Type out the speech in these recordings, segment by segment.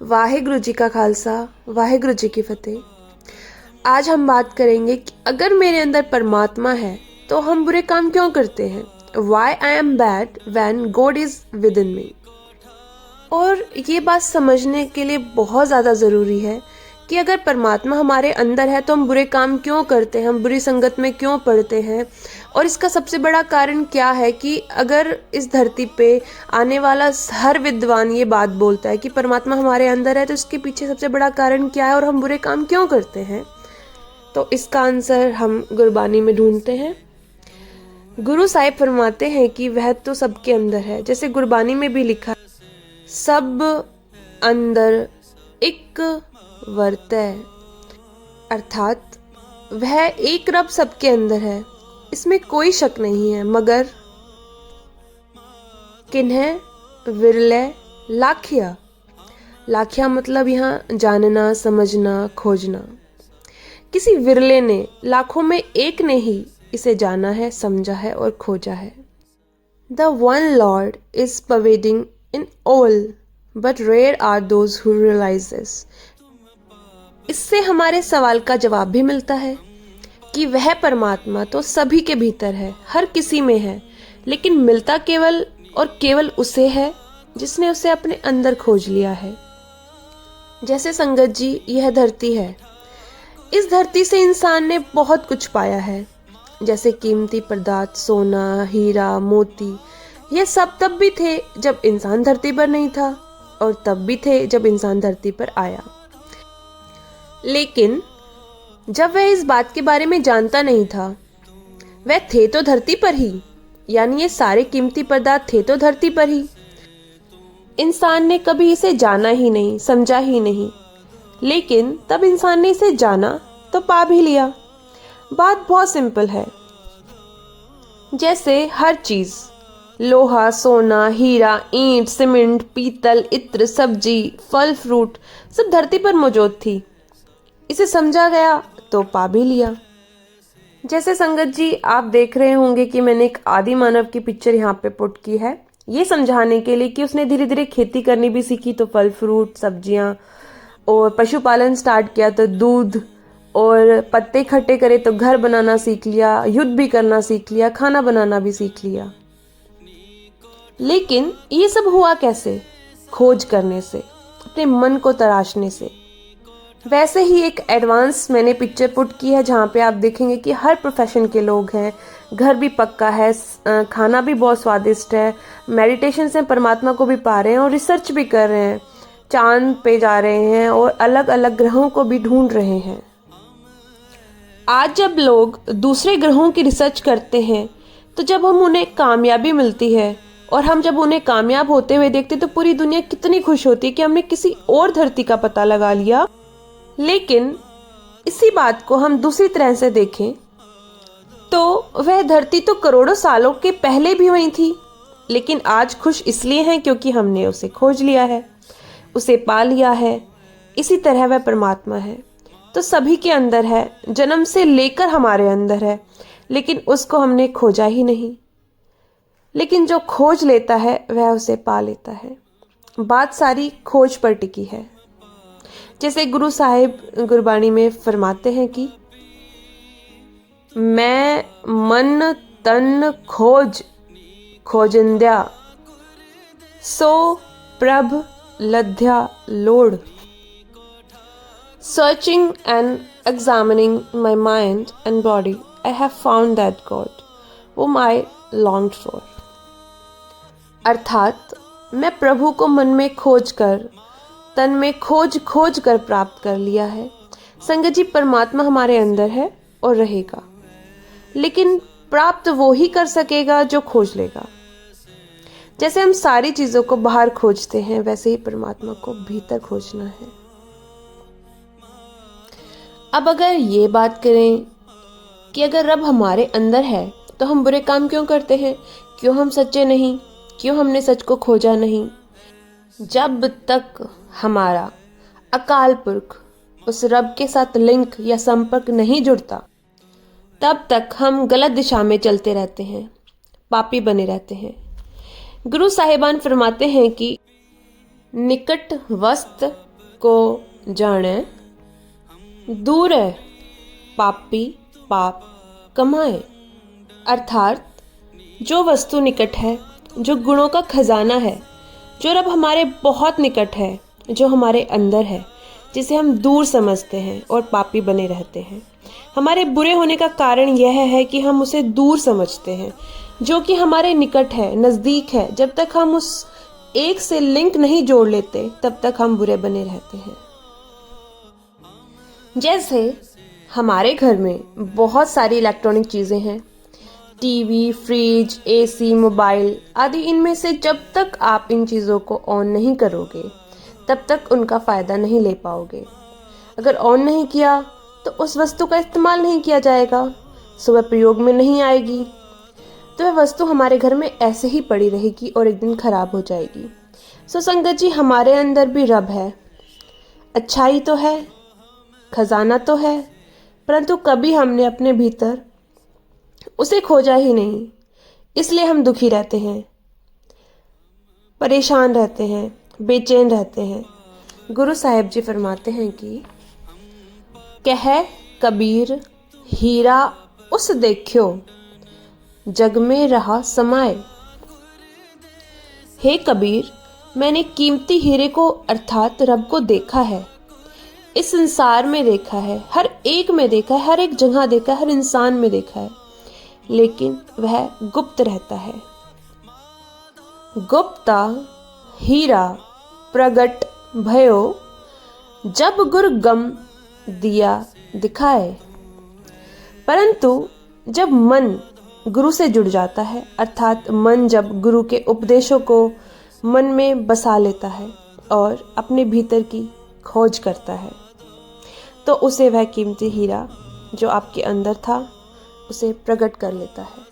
वाहिगुरु जी का खालसा, वाहिगुरु जी की फतेह। आज हम बात करेंगे कि अगर मेरे अंदर परमात्मा है तो हम बुरे काम क्यों करते हैं। Why I am bad when God is within me. और ये बात समझने के लिए बहुत ज़्यादा ज़रूरी है कि अगर परमात्मा हमारे अंदर है तो हम बुरे काम क्यों करते हैं, हम बुरी संगत में क्यों पड़ते हैं। और इसका सबसे बड़ा कारण क्या है कि अगर इस धरती पे आने वाला हर विद्वान ये बात बोलता है कि परमात्मा हमारे अंदर है, तो इसके पीछे सबसे बड़ा कारण क्या है और हम बुरे काम क्यों करते हैं। तो इसका आंसर हम गुरबानी में ढूंढते हैं। गुरु साहिब फरमाते हैं कि वह तो सबके अंदर है। जैसे गुरबानी में भी लिखा, सब अंदर एक वर्तै, अर्थात वह एक रब सबके अंदर है, इसमें कोई शक नहीं है। मगर किन्है विरले लाखिया, लाखिया मतलब यहाँ जानना, समझना, खोजना। किसी विरले ने, लाखों में एक ने ही इसे जाना है, समझा है और खोजा है। The one Lord is pervading in all, but rare are those who realize this. इससे हमारे सवाल का जवाब भी मिलता है कि वह परमात्मा तो सभी के भीतर है, हर किसी में है, लेकिन मिलता केवल और केवल उसे है जिसने उसे अपने अंदर खोज लिया है। जैसे संगत जी, यह धरती है। इस धरती से इंसान ने बहुत कुछ पाया है, जैसे कीमती पदार्थ, सोना, हीरा, मोती। ये सब तब भी थे जब इंसान धरती पर नहीं था, और तब भी थे जब इंसान धरती पर आया। लेकिन जब वह इस बात के बारे में जानता नहीं था, वह थे तो धरती पर ही, यानी ये सारे कीमती पदार्थ थे तो धरती पर ही। इंसान ने कभी इसे जाना ही नहीं, समझा ही नहीं, लेकिन तब इंसान ने इसे जाना तो पा भी लिया। बात बहुत सिंपल है। जैसे हर चीज, लोहा, सोना, हीरा, ईंट, सीमेंट, पीतल, इत्र, सब्जी, फल, फ्रूट, सब धरती पर मौजूद थी। इसे समझा गया तो पा भी लिया। जैसे संगत जी, आप देख रहे होंगे कि मैंने एक आदि मानव की पिक्चर यहाँ पे पुट की है, ये समझाने के लिए कि उसने धीरे धीरे खेती करनी भी सीखी, तो फल, फ्रूट, सब्जियां, और पशुपालन स्टार्ट किया तो दूध, और पत्ते इकट्ठे करे तो घर बनाना सीख लिया, युद्ध भी करना सीख लिया, खाना बनाना भी सीख लिया। लेकिन ये सब हुआ कैसे? खोज करने से, अपने मन को तराशने से। वैसे ही एक एडवांस मैंने पिक्चर पुट की है जहाँ पे आप देखेंगे कि हर प्रोफेशन के लोग हैं, घर भी पक्का है, खाना भी बहुत स्वादिष्ट है, मेडिटेशन से परमात्मा को भी पा रहे हैं और रिसर्च भी कर रहे हैं, चांद पे जा रहे हैं और अलग अलग ग्रहों को भी ढूंढ रहे हैं। आज जब लोग दूसरे ग्रहों की रिसर्च करते हैं, तो जब हम उन्हें कामयाबी मिलती है और हम जब उन्हें कामयाब होते हुए देखते तो पूरी दुनिया कितनी खुश होती है कि हमने किसी और धरती का पता लगा लिया। लेकिन इसी बात को हम दूसरी तरह से देखें तो वह धरती तो करोड़ों सालों के पहले भी वहीं थी, लेकिन आज खुश इसलिए हैं क्योंकि हमने उसे खोज लिया है, उसे पा लिया है। इसी तरह वह परमात्मा है तो सभी के अंदर है, जन्म से लेकर हमारे अंदर है, लेकिन उसको हमने खोजा ही नहीं। लेकिन जो खोज लेता है वह उसे पा लेता है। बात सारी खोज पर टिकी है। जैसे गुरु साहिब गुरबाणी में फरमाते हैं कि मैं मन तन खोज खोजंद्या, सो प्रभ लध्या load. Searching and examining my mind and body, I have found that God whom I longed for. अर्थात मैं प्रभु को मन में खोज कर, तन में खोज खोज कर प्राप्त कर लिया है। संगत जी, परमात्मा हमारे अंदर है और रहेगा, लेकिन प्राप्त वो ही कर सकेगा जो खोज लेगा। जैसे हम सारी चीजों को बाहर खोजते हैं, वैसे ही परमात्मा को भीतर खोजना है। अब अगर ये बात करें कि अगर रब हमारे अंदर है तो हम बुरे काम क्यों करते हैं, क्यों हम सच्चे नहीं, क्यों हमने सच को खोजा नहीं। जब तक हमारा अकाल पुरख उस रब के साथ लिंक या संपर्क नहीं जुड़ता, तब तक हम गलत दिशा में चलते रहते हैं, पापी बने रहते हैं। गुरु साहिबान फरमाते हैं कि निकट वस्त को जाने, दूर है पापी पाप कमाए। अर्थात जो वस्तु निकट है, जो गुणों का खजाना है, जो रब हमारे बहुत निकट है, जो हमारे अंदर है, जिसे हम दूर समझते हैं और पापी बने रहते हैं। हमारे बुरे होने का कारण यह है कि हम उसे दूर समझते हैं, जो कि हमारे निकट है, नज़दीक है। जब तक हम उस एक से लिंक नहीं जोड़ लेते तब तक हम बुरे बने रहते हैं। जैसे हमारे घर में बहुत सारी इलेक्ट्रॉनिक चीज़ें हैं, टीवी, फ्रिज, एसी, मोबाइल आदि। इनमें से जब तक आप इन चीज़ों को ऑन नहीं करोगे तब तक उनका फ़ायदा नहीं ले पाओगे। अगर ऑन नहीं किया तो उस वस्तु का इस्तेमाल नहीं किया जाएगा, सुबह प्रयोग में नहीं आएगी, तो वह वस्तु हमारे घर में ऐसे ही पड़ी रहेगी और एक दिन खराब हो जाएगी। सो संगत जी, हमारे अंदर भी रब है, अच्छाई तो है, खजाना तो है, परंतु कभी हमने अपने भीतर उसे खोजा ही नहीं। इसलिए हम दुखी रहते हैं, परेशान रहते हैं, बेचैन रहते हैं। गुरु साहिब जी फरमाते हैं कि कह कबीर हीरा उस देखियो, जग में रहा समाए। हे कबीर, मैंने कीमती हीरे को अर्थात रब को देखा है, इस संसार में देखा है, हर एक में देखा है, हर एक जगह देखा है, हर इंसान में देखा है, लेकिन वह गुप्त रहता है। गुप्ता हीरा प्रगट भयो, जब गुरु गम दिया दिखाए। परंतु जब मन गुरु से जुड़ जाता है, अर्थात मन जब गुरु के उपदेशों को मन में बसा लेता है और अपने भीतर की खोज करता है, तो उसे वह कीमती हीरा जो आपके अंदर था उसे प्रकट कर लेता है।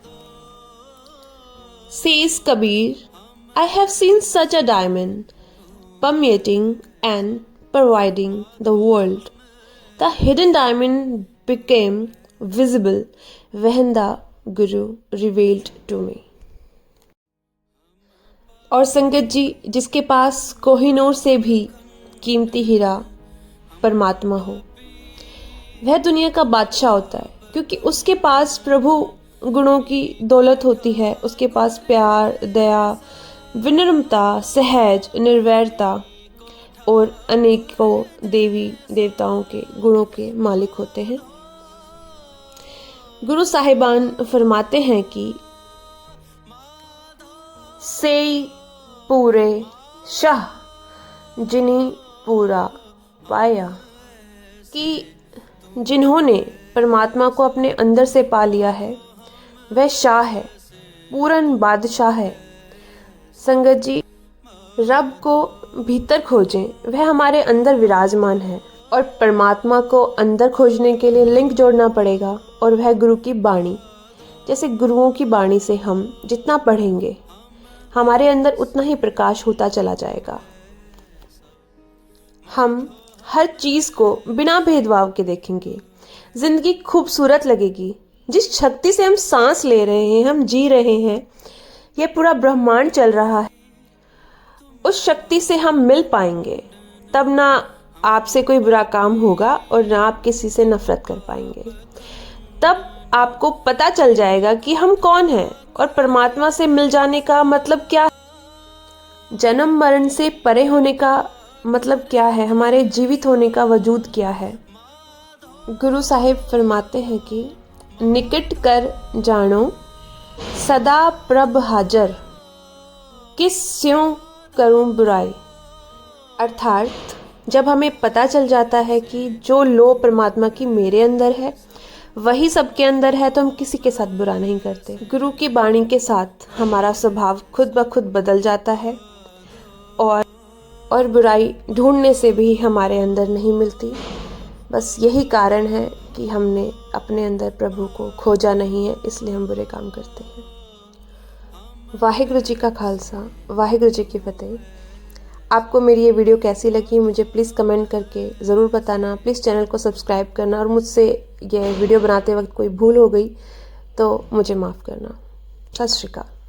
Says Kabir, I have seen such a diamond permeating and pervading the world. The hidden diamond became visible when the Guru revealed to me. और संगत जी, जिसके पास कोहिनूर से भी कीमती हीरा परमात्मा हो, वह दुनिया का बादशाह होता है, क्योंकि उसके पास प्रभु गुणों की दौलत होती है। उसके पास प्यार, दया, विनम्रता, सहज, निर्वैरता और अनेकों देवी देवताओं के गुणों के मालिक होते हैं। गुरु साहिबान फरमाते हैं कि से पूरे शाह जिन्हीं पूरा पाया, कि जिन्होंने परमात्मा को अपने अंदर से पा लिया है वह शाह है, पूर्ण बादशाह है। संगत जी, रब को भीतर खोजें, वह हमारे अंदर विराजमान है। और परमात्मा को अंदर खोजने के लिए लिंक जोड़ना पड़ेगा, और वह गुरु की बाणी। जैसे गुरुओं की बाणी से हम जितना पढ़ेंगे हमारे अंदर उतना ही प्रकाश होता चला जाएगा। हम हर चीज को बिना भेदभाव के देखेंगे, जिंदगी खूबसूरत लगेगी। जिस शक्ति से हम सांस ले रहे हैं, हम जी रहे हैं, यह पूरा ब्रह्मांड चल रहा है, उस शक्ति से हम मिल पाएंगे। तब ना आपसे कोई बुरा काम होगा और ना आप किसी से नफरत कर पाएंगे। तब आपको पता चल जाएगा कि हम कौन हैं और परमात्मा से मिल जाने का मतलब क्या है, जन्म मरण से परे होने का मतलब क्या है, हमारे जीवित होने का वजूद क्या है। गुरु साहिब फरमाते हैं कि निकट कर जानो सदा प्रभ हाजर, किस स्यों करूं बुराई। अर्थात जब हमें पता चल जाता है कि जो लो परमात्मा की मेरे अंदर है वही सबके अंदर है, तो हम किसी के साथ बुरा नहीं करते। गुरु की बाणी के साथ हमारा स्वभाव खुद ब खुद बदल जाता है, और बुराई ढूंढने से भी हमारे अंदर नहीं मिलती। बस यही कारण है कि हमने अपने अंदर प्रभु को खोजा नहीं है, इसलिए हम बुरे काम करते हैं। वाहिगुरु जी का खालसा, वाहिगुरु जी की फतेह। आपको मेरी ये वीडियो कैसी लगी मुझे प्लीज़ कमेंट करके ज़रूर बताना। प्लीज़ चैनल को सब्सक्राइब करना, और मुझसे ये वीडियो बनाते वक्त कोई भूल हो गई तो मुझे माफ़ करना। सत श्री अकाल।